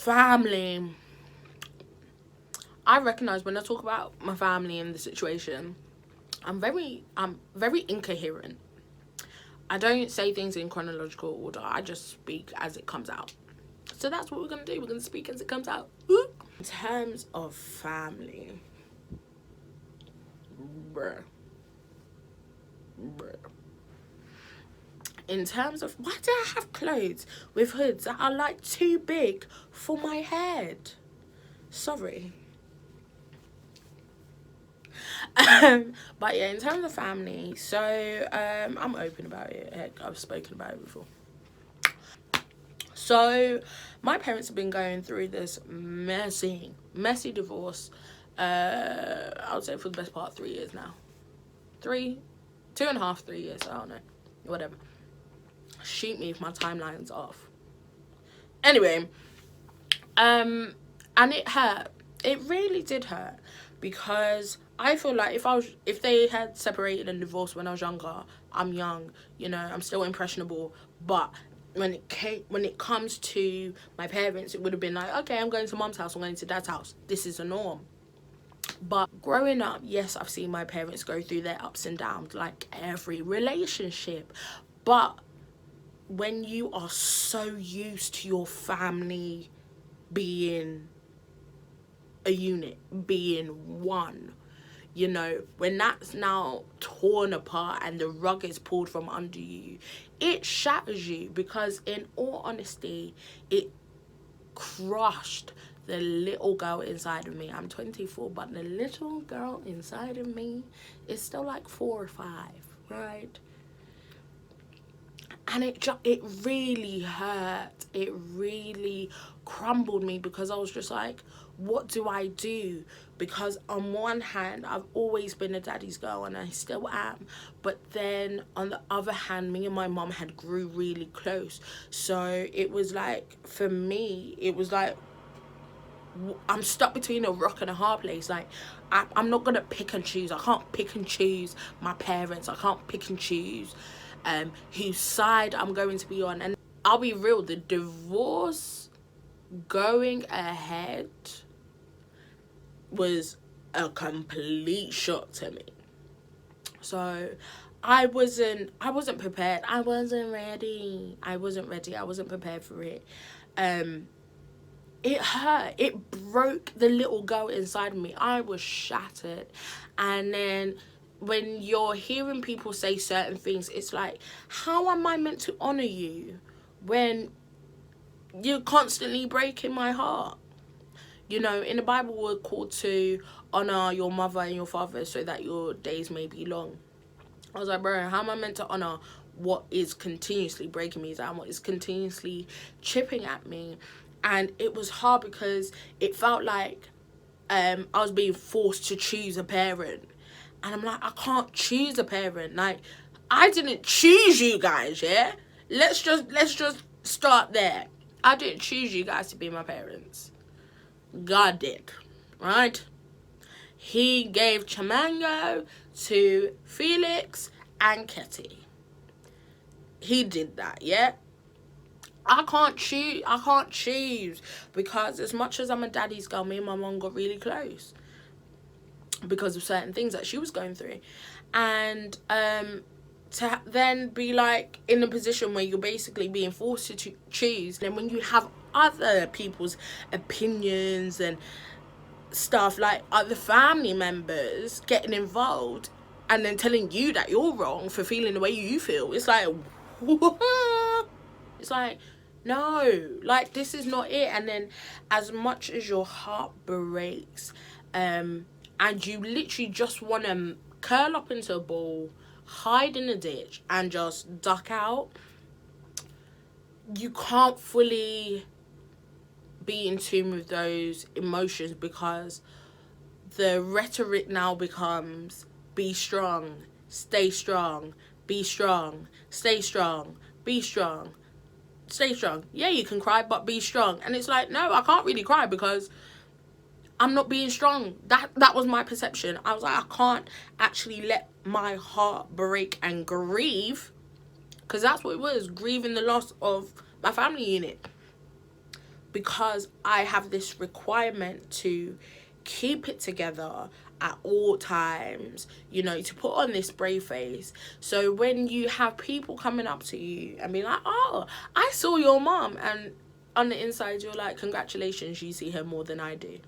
family. I recognize when I talk about my family and the situation, I'm very incoherent. I don't say things in chronological order. I just speak as it comes out. So that's what we're going to do. We're going to speak as it comes out. Ooh. In terms of family, bruh. In terms of, why do I have clothes with hoods that are like too big for my head? Sorry. But yeah, in terms of family, so I'm open about it. Heck, I've spoken about it before. So my parents have been going through this messy divorce. I would say for the best part of 3 years now. 2.5, 3 years. I don't know, whatever. Shoot me if my timeline's off. Anyway, and it hurt. It really did hurt, because I feel like if they had separated and divorced when I was younger, I'm young, you know, I'm still impressionable, but when it comes to my parents, it would have been like, okay, I'm going to mom's house, I'm going to dad's house, this is the norm. But growing up, yes, I've seen my parents go through their ups and downs like every relationship, but when you are so used to your family being a unit, being one, you know, when that's now torn apart and the rug is pulled from under you, it shatters you, because in all honesty, it crushed the little girl inside of me. I'm 24, but the little girl inside of me is still like 4 or 5, right? And it really hurt. It really crumbled me, because I was just like, what do I do? Because on one hand, I've always been a daddy's girl, and I still am. But then on the other hand, me and my mom had grew really close. So it was like, for me, it was like, I'm stuck between a rock and a hard place. Like, I'm not gonna pick and choose. I can't pick and choose my parents. I can't pick and choose whose side I'm going to be on. And I'll be real, the divorce going ahead was a complete shock to me. So I wasn't prepared. I wasn't ready. I wasn't prepared for it. It hurt. It broke the little girl inside of me. I was shattered. And then when you're hearing people say certain things, it's like, how am I meant to honor you when you're constantly breaking my heart? You know, in the Bible, we're called to honor your mother and your father so that your days may be long. I was like, bro, how am I meant to honor what is continuously breaking me down, what is continuously chipping at me? And it was hard, because it felt like I was being forced to choose a parent. And I'm like, I can't choose a parent. Like, I didn't choose you guys, yeah? Let's just start there. I didn't choose you guys to be my parents. God did, right? He gave Chimango to Felix and Ketty. He did that, yeah? I can't choose, because as much as I'm a daddy's girl, me and my mom got really close because of certain things that she was going through. And to then be like in a position where you're basically being forced to choose, and when you have other people's opinions and stuff, like other family members getting involved and then telling you that you're wrong for feeling the way you feel, it's like, what? It's like, no, like, this is not it. And then as much as your heart breaks, and you literally just want to curl up into a ball, hide in a ditch and just duck out, you can't fully be in tune with those emotions, because the rhetoric now becomes, be strong, stay strong, be strong, stay strong, be strong, stay strong. Yeah, you can cry, but be strong. And it's like, no, I can't really cry because I'm not being strong. That was my perception. I was like, I can't actually let my heart break and grieve, because that's what it was, grieving the loss of my family unit. because I have this requirement to keep it together at all times, you know, to put on this brave face. So when you have people coming up to you and be like, oh, I saw your mom, and on the inside you're like, congratulations, you see her more than I do.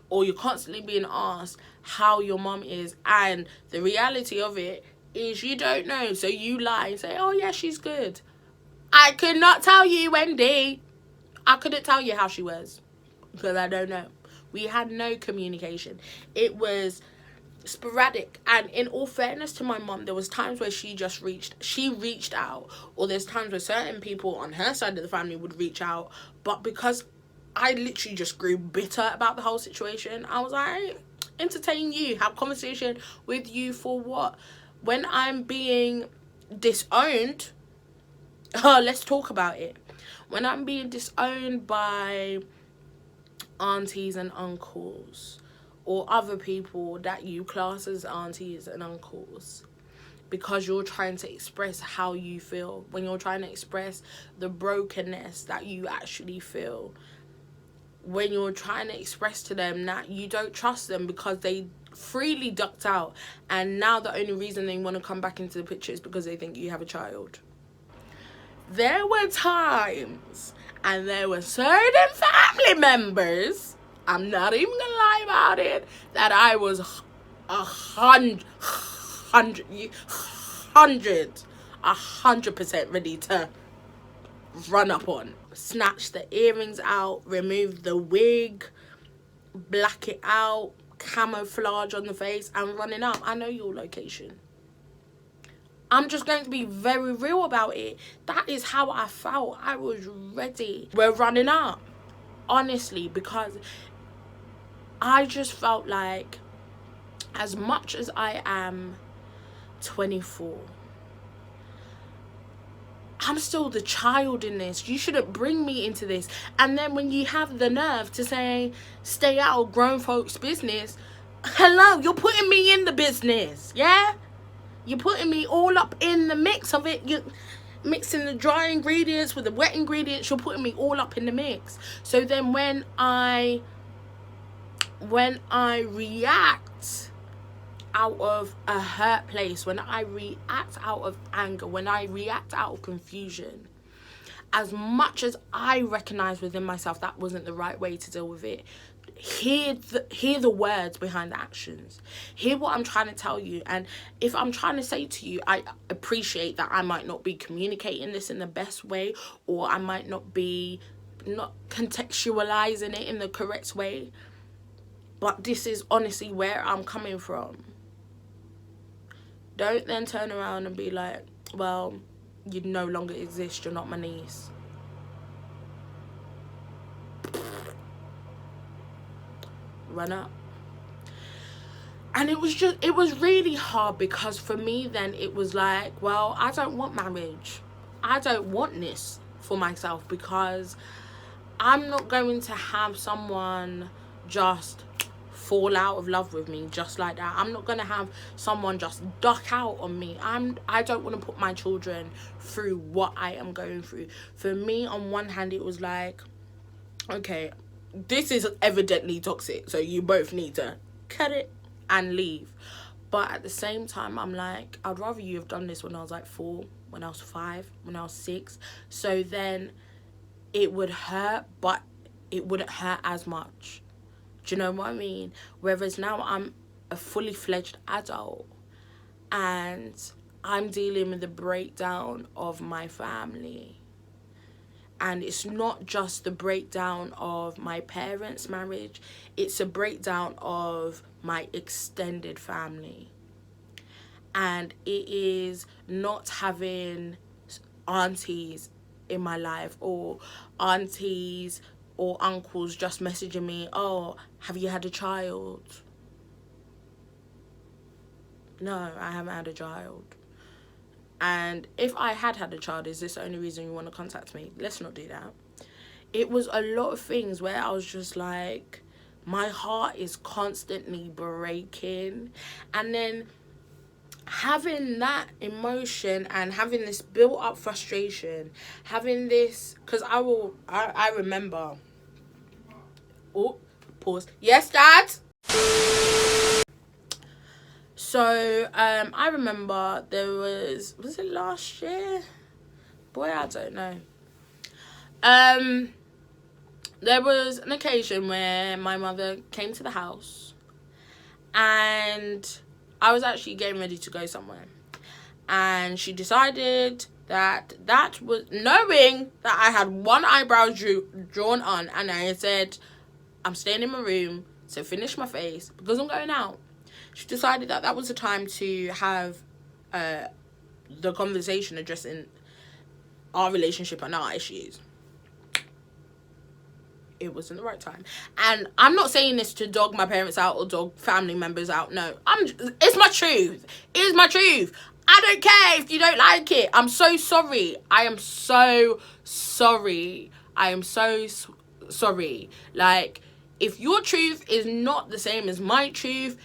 Or you're constantly being asked how your mom is, and the reality of it is you don't know. So you lie and say, oh yeah, she's good. I could not tell you, Wendy. I couldn't tell you how she was because I don't know. We had no communication. It was sporadic, and in all fairness to my mom, there was times where she reached out, or there's times where certain people on her side of the family would reach out, but because I literally just grew bitter about the whole situation, I was like, entertain you, have conversation with you for what? When I'm being disowned, let's talk about it. When I'm being disowned by aunties and uncles, or other people that you class as aunties and uncles, because you're trying to express how you feel, when you're trying to express the brokenness that you actually feel, when you're trying to express to them that you don't trust them because they freely ducked out, and now the only reason they want to come back into the picture is because they think you have a child. There were times, and there were certain family members, I'm not even gonna lie about it, that I was 100% ready to run up on. Snatch the earrings out, remove the wig, black it out, camouflage on the face, and running up. I know your location. I'm just going to be very real about it. That is how I felt. I was ready. We're running up, honestly, because I just felt like, as much as I am 24, I'm still the child in this. You shouldn't bring me into this. And then when you have the nerve to say, stay out of grown folks' business, hello, you're putting me in the business, yeah? You're putting me all up in the mix of it. You're mixing the dry ingredients with the wet ingredients. You're putting me all up in the mix. So then when I react out of a hurt place, when I react out of anger, when I react out of confusion, as much as I recognize within myself that wasn't the right way to deal with it, hear the words behind the actions. Hear what I'm trying to tell you. And if I'm trying to say to you, I appreciate that I might not be communicating this in the best way, or I might not be contextualizing it in the correct way, but this is honestly where I'm coming from. Don't then turn around and be like, well, you no longer exist, you're not my niece. Run up. And it was really hard, because for me then it was like, well, I don't want marriage. I don't want this for myself, because I'm not going to have someone just fall out of love with me just like that. I'm not going to have someone just duck out on me. I don't want to put my children through what I am going through. For me, on one hand, it was like, okay, this is evidently toxic, so you both need to cut it and leave. But at the same time, I'm like, I'd rather you have done this when I was like 4, when I was 5, when I was 6. So then it would hurt, but it wouldn't hurt as much. Do you know what I mean? Whereas now I'm a fully fledged adult, and I'm dealing with the breakdown of my family. And it's not just the breakdown of my parents' marriage, it's a breakdown of my extended family. And it is not having aunties in my life, or aunties or uncles just messaging me, oh, have you had a child? No, I haven't had a child. And if I had a child, is this the only reason you want to contact me? Let's not do that. It was a lot of things where I was just like, my heart is constantly breaking. And then having that emotion and having this built up frustration, having this, because I remember, oh, pause, yes, Dad. So I remember there was it last year? Boy, I don't know. There was an occasion where my mother came to the house, and I was actually getting ready to go somewhere, and she decided that was, knowing that I had one eyebrow drawn on, and I said, I'm staying in my room to finish my face because I'm going out. She decided that was the time to have the conversation addressing our relationship and our issues. It wasn't the right time. And I'm not saying this to dog my parents out or dog family members out. No, it's my truth. It is my truth. I don't care if you don't like it. I'm so sorry. I am so sorry. I am so sorry. Like, if your truth is not the same as my truth,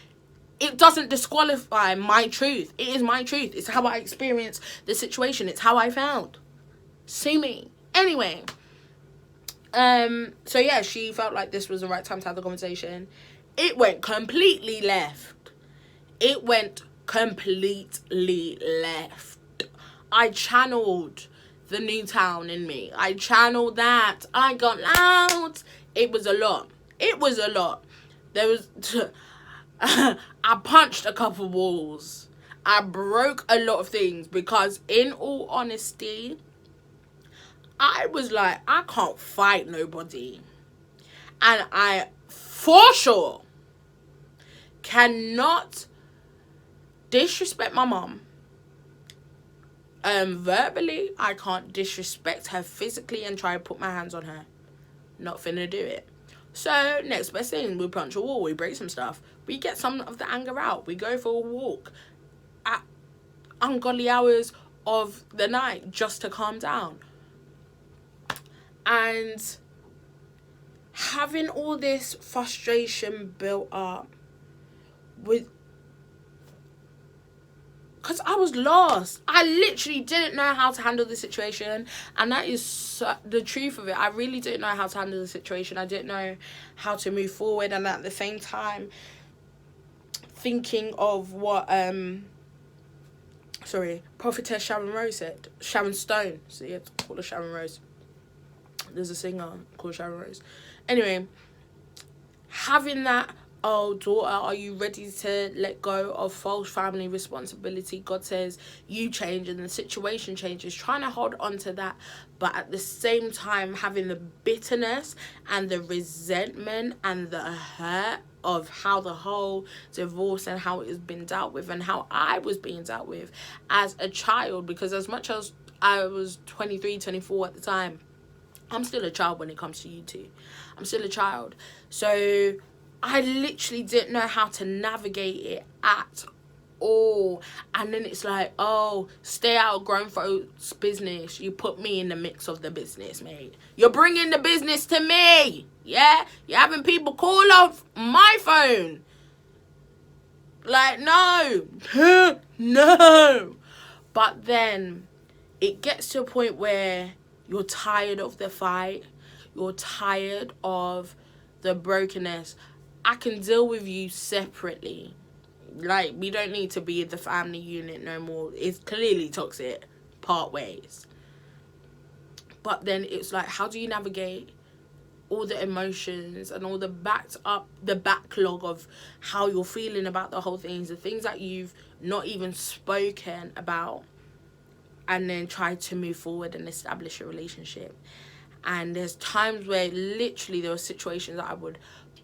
it doesn't disqualify my truth. It is my truth. It's how I experienced the situation. It's how I found. Sue me. Anyway. So yeah, she felt like this was the right time to have the conversation. It went completely left. It went completely left. I channeled the Newtown in me. I channeled that. I got loud. It was a lot. It was a lot. There was... I punched a couple walls. I broke a lot of things because, in all honesty, I was like, I can't fight nobody. And I, for sure, cannot disrespect my mom. Verbally, I can't disrespect her physically and try to put my hands on her. Not finna do it. So, next best thing, we punch a wall, we break some stuff. We get some of the anger out. We go for a walk at ungodly hours of the night just to calm down. And having all this frustration built up with... because I was lost. I literally didn't know how to handle the situation. And that is the truth of it. I really didn't know how to handle the situation. I didn't know how to move forward. And at the same time, thinking of what Prophetess Sharon Rose said. Sharon Stone. So you have to call her Sharon Rose. There's a singer called Sharon Rose. Anyway, having that, oh, daughter, are you ready to let go of false family responsibility? God says you change and the situation changes. Trying to hold on to that, but at the same time having the bitterness and the resentment and the hurt of how the whole divorce and how it has been dealt with and how I was being dealt with as a child. Because as much as I was 23, 24 at the time, I'm still a child when it comes to you two. I'm still a child. So I literally didn't know how to navigate it at all. And then it's like, oh, stay out of grown folks' business. You put me in the mix of the business, mate. You're bringing the business to me. Yeah? You're having people call off my phone. Like, no. No. But then it gets to a point where you're tired of the fight. You're tired of the brokenness. I can deal with you separately. Like, we don't need to be the family unit no more. It's clearly toxic. Part ways. But then it's like, how do you navigate all the emotions and all the backlog of how you're feeling about the whole things, the things that you've not even spoken about, and then try to move forward and establish a relationship. And there's times where literally there were situations that I would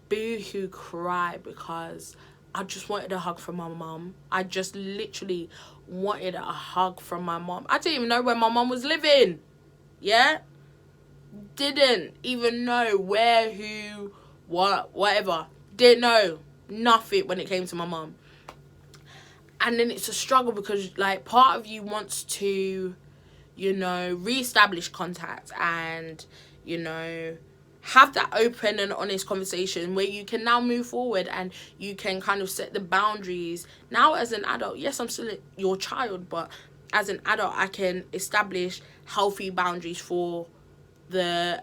boo-hoo cry because I just wanted a hug from my mom. I just literally wanted a hug from my mom. I didn't even know where my mom was living. Yeah? Didn't even know where, who, what, whatever. Didn't know nothing when it came to my mom. And then it's a struggle because, like, part of you wants to, you know, reestablish contact and, you know, have that open and honest conversation where you can now move forward and you can kind of set the boundaries. Now as an adult, yes, I'm still your child, but as an adult I can establish healthy boundaries for the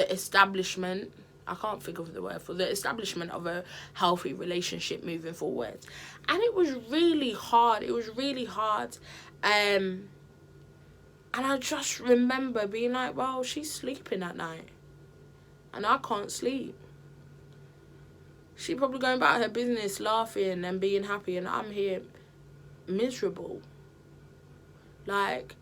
establishment. I can't think of the word, for the establishment of a healthy relationship moving forward. And it was really hard. And I just remember being like, well, she's sleeping at night and I can't sleep. She's probably going about her business, laughing and being happy, and I'm here miserable. Like,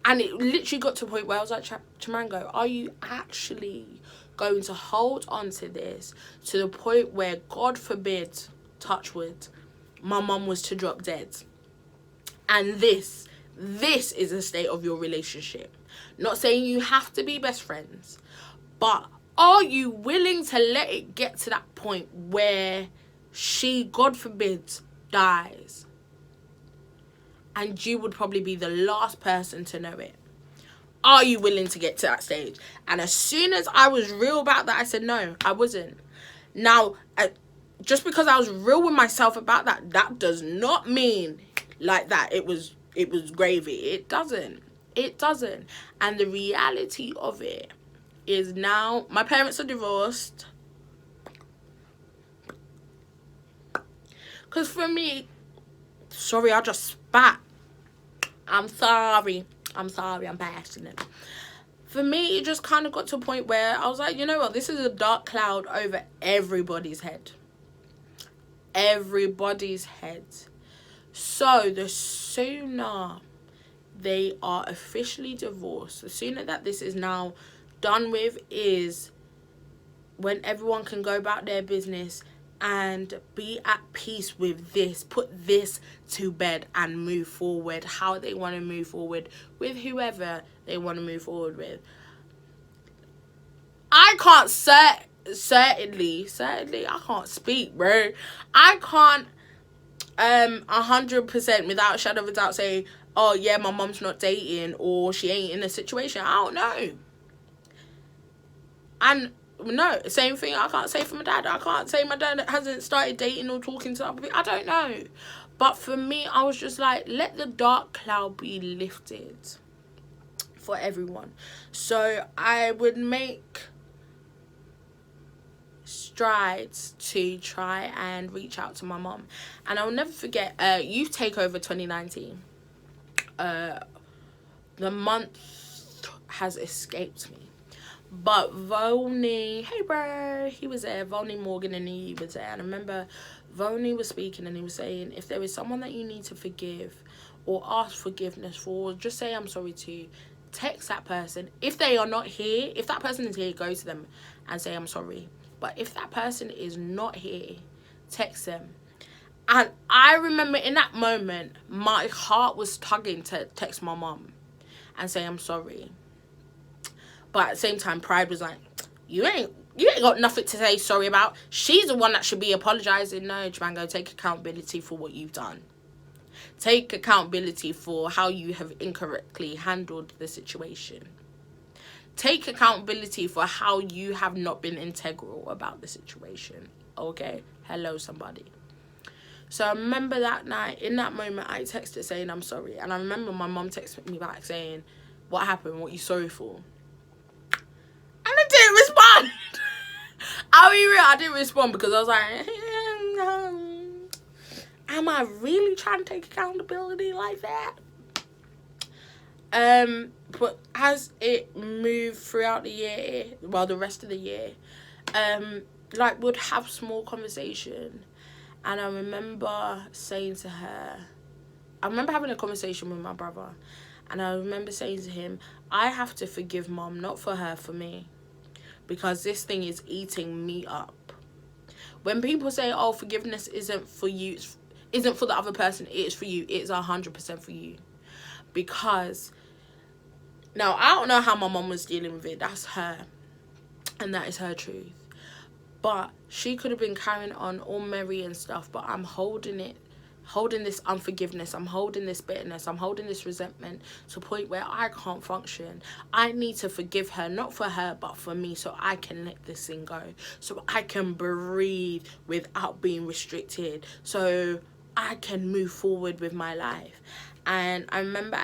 and it literally got to a point where I was like, Chimango, are you actually going to hold on to this to the point where, God forbid, touch wood, my mum was to drop dead? And this is the state of your relationship. Not saying you have to be best friends, but are you willing to let it get to that point where she, God forbid, dies? And you would probably be the last person to know it. Are you willing to get to that stage? And as soon as I was real about that, I said, no, I wasn't. Now, just because I was real with myself about that, that does not mean like that it was gravy. It doesn't. And the reality of it is, now my parents are divorced. Because for me, sorry, I just spat. I'm sorry, I'm passionate. For me, it just kind of got to a point where I was like, you know what, this is a dark cloud over everybody's head. So the sooner they are officially divorced, the sooner that this is now done with, is when everyone can go about their business and be at peace with this, put this to bed and move forward how they want to move forward with whoever they want to move forward with. I can't certainly I can't speak, bro. I can't 100% without a shadow of a doubt say, oh yeah, my mom's not dating or she ain't in a situation. I don't know. And no, same thing I can't say for my dad. I can't say my dad hasn't started dating or talking to other people. I don't know. But for me, I was just like, let the dark cloud be lifted for everyone. So I would make strides to try and reach out to my mom. And I'll never forget, Youth Takeover 2019. The month has escaped me. But Vonnie, hey bro, he was there. Vonnie Morgan and he was there. And I remember Vonnie was speaking and he was saying, if there is someone that you need to forgive or ask forgiveness for, just say I'm sorry to, text that person. If they are not here, if that person is here, go to them and say I'm sorry. But if that person is not here, text them. And I remember in that moment, my heart was tugging to text my mom and say I'm sorry. But at the same time, pride was like, you ain't got nothing to say sorry about. She's the one that should be apologizing. No, Chimango, take accountability for what you've done. Take accountability for how you have incorrectly handled the situation. Take accountability for how you have not been integral about the situation. Okay? Hello, somebody. So I remember that night, in that moment, I texted saying I'm sorry. And I remember my mum texted me back saying, what happened? What are you sorry for? And I didn't respond. I'll be real, I didn't respond because I was like, am I really trying to take accountability like that? But as it moved throughout the year, well, the rest of the year, like, we'd have small conversation. And I remember saying to her, I remember having a conversation with my brother. And I remember saying to him, I have to forgive mom, not for her, for me. Because this thing is eating me up. When people say, oh, forgiveness isn't for you, isn't for the other person, it is for you, it's 100% for you. Because, now, I don't know how my mom was dealing with it. That's her. And that is her truth. But she could have been carrying on all merry and stuff, but I'm holding it holding this unforgiveness, I'm holding this bitterness, I'm holding this resentment to a point where I can't function. I need to forgive her, not for her, but for me, so I can let this thing go, so I can breathe without being restricted, so I can move forward with my life. And I remember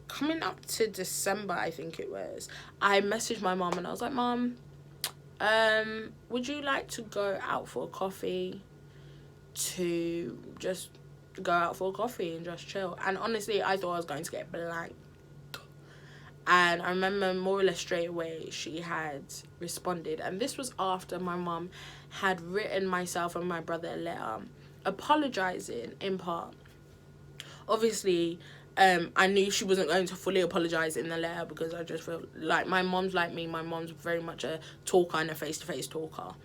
coming up to December, I think it was, I messaged my mom and I was like, Mom, would you like to go out for a coffee? To just go out for a coffee and just chill. And honestly, I thought I was going to get blank. And I remember more or less straight away she had responded. And this was after my mum had written myself and my brother a letter apologising in part. Obviously, I knew she wasn't going to fully apologise in the letter because I just felt like my mom's like me. My mom's very much a talker and a face-to-face talker.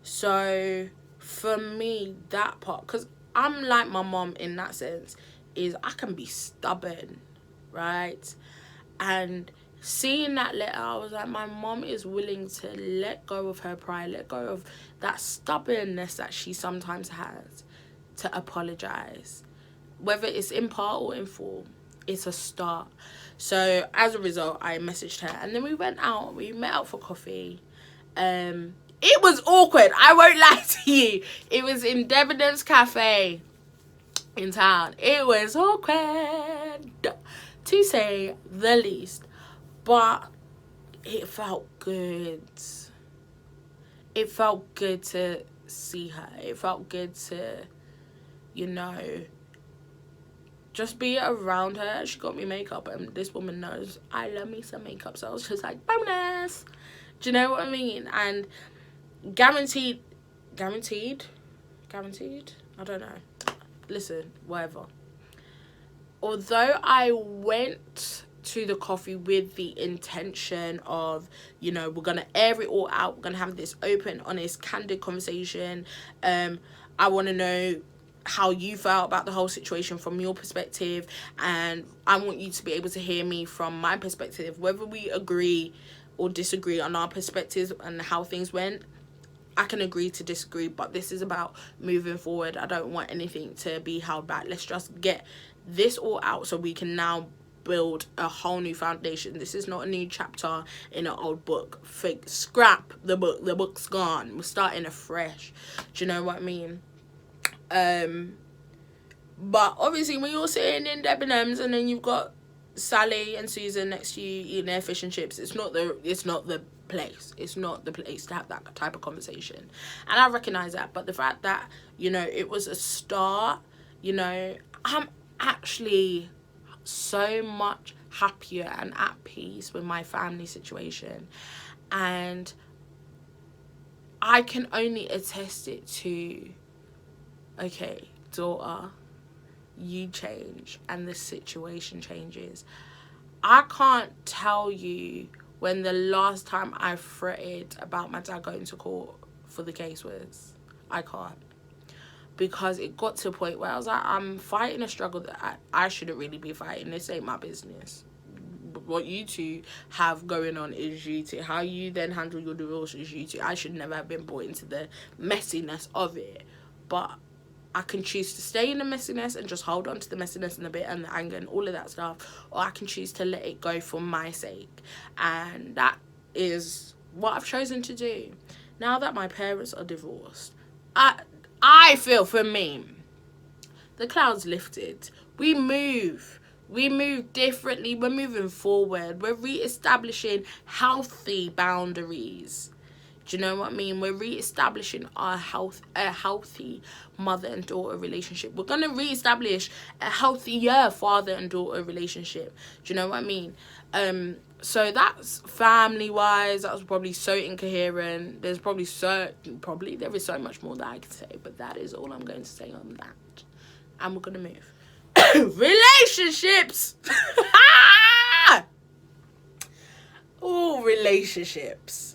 So for me, that part, because I'm like my mom in that sense, is I can be stubborn, right? And seeing that letter, I was like, my mom is willing to let go of her pride, let go of that stubbornness that she sometimes has to apologise. Whether it's in part or in full, it's a start. So as a result, I messaged her and then we went out, we met out for coffee. It was awkward, I won't lie to you. It was in Debenhams Cafe in town. It was awkward, to say the least. But it felt good. It felt good to see her. It felt good to, just be around her. She got me makeup, and this woman knows I love me some makeup. So I was just like, bonus. Do you know what I mean? And guaranteed, I don't know, listen, whatever. Although I went to the coffee with the intention of, we're gonna air it all out, we're gonna have this open, honest, candid conversation, I want to know how you felt about the whole situation from your perspective, and I want you to be able to hear me from my perspective, whether we agree or disagree on our perspectives and how things went. I can agree to disagree, but this is about moving forward. I don't want anything to be held back. Let's just get this all out so we can now build a whole new foundation. This is not a new chapter in an old book. Scrap the book. The book's gone. We're starting afresh. Do you know what I mean? But obviously when you're sitting in Debenhams and then you've got Sally and Susan next to you eating their fish and chips, it's not the place. It's not the place to have that type of conversation. And I recognize that, but the fact that, it was a start, I'm actually so much happier and at peace with my family situation. And I can only attest it to, okay, daughter, you change and the situation changes. I can't tell you when the last time I fretted about my dad going to court for the case was. I can't. Because it got to a point where I was like, I'm fighting a struggle that I shouldn't really be fighting. This ain't my business. What you two have going on is you two. How you then handle your divorce is you two. I should never have been brought into the messiness of it. But I can choose to stay in the messiness and just hold on to the messiness and the bit and the anger and all of that stuff, or I can choose to let it go for my sake. And that is what I've chosen to do. Now that my parents are divorced, I feel, for me, the clouds lifted. We move differently. We're moving forward. We're re-establishing healthy boundaries. Do you know what I mean? We're re-establishing a healthy mother and daughter relationship. We're going to re-establish a healthier father and daughter relationship. Do you know what I mean? So that's family-wise. That was probably so incoherent. There is so much more that I can say. But that is all I'm going to say on that. And we're going to move. Relationships! Oh, relationships.